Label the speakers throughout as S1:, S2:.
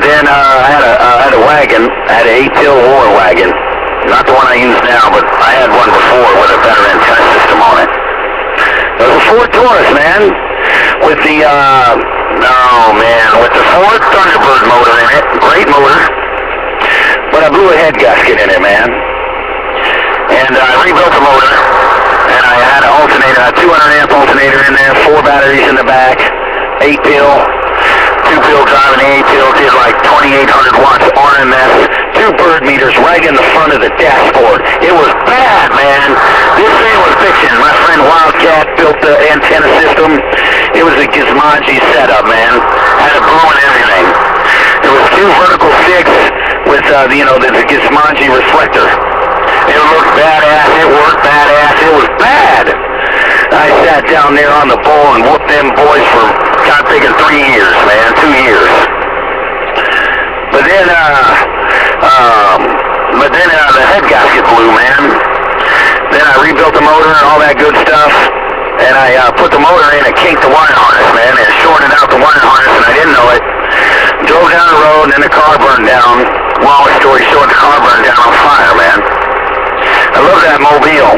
S1: then I had a wagon. I had an 8-till war wagon. Not the one I use now, but I had one before with a better antenna system on it. It was a Ford Taurus, man, with the, with the Ford Thunderbird motor in it. Great motor. But I blew a head gasket in it, man. And I rebuilt the motor. And I had an alternator, a 200 amp alternator in there, 4 batteries in the back, 8-pill, 2-pill driving the 8-pill, did like 2,800 watts RMS, 2 bird meters right in the front of the dashboard. It was bad, man. This thing was fiction. My friend Wildcat built the antenna system. It was a Gizmoji setup, man. Had a boom and everything. It was 2 vertical 6 with, the Gizmoji reflector. It looked badass, it worked badass, it was bad. I sat down there on the bull and whooped them boys for, I'm thinking 3 years, man, 2 years. But then the head gasket blew, man. Then I rebuilt the motor and all that good stuff. And I put the motor in and kinked the wire harness, man, and shorted out the wire harness, and I didn't know it. Drove down the road, and then the car burned down. Long story short, the car burned down on fire, man. I love that Mobile.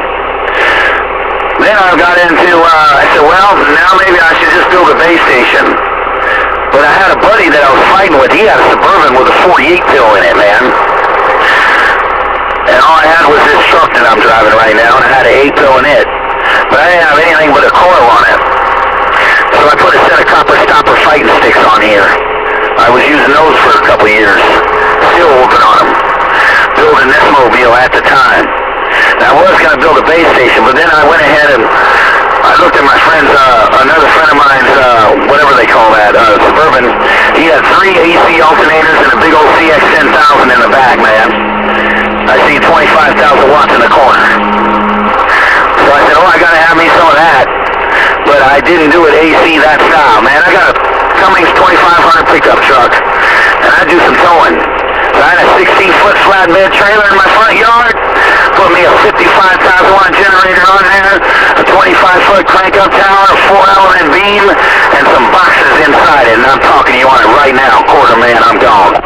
S1: Then I got into, I said, well, now maybe I should just build a base station. But I had a buddy that I was fighting with. He had a Suburban with a 48-pill in it, man. And all I had was this truck that I'm driving right now, and I had an 8-pill in it. But I didn't have anything but a coil on it. So I put a set of copper stopper fighting sticks on here. I was using those for a couple years. Still working on them. Building this Mobile at the time. Now, I was going to build a base station, but then I went ahead and I looked at my friend's, another friend of mine's, whatever they call that, Suburban. He had 3 AC alternators and a big old CX-10,000 in the back, man. I see 25,000 watts in the corner. So I said, I got to have me some of that. But I didn't do it AC that style, man. I got a Cummins 2500 pickup truck, and I do some towing. So I had a 16-foot flatbed trailer in my front yard. Put me a 55,000-watt generator on there, a 25-foot crank-up tower, a 4-element beam, and some boxes inside it. And I'm talking to you on it right now. Quarter man, I'm gone.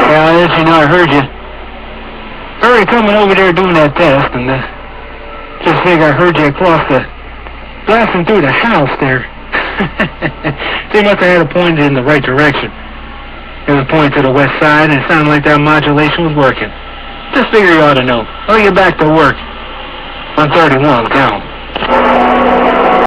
S2: Yeah, as you know, I heard you. Early coming over there doing that test, and just figure I heard you across the, blasting through the house there. They must have had it pointed in the right direction. It was pointed to the west side, and it sounded like that modulation was working. Just figure you ought to know. I'll get back to work. 131, down.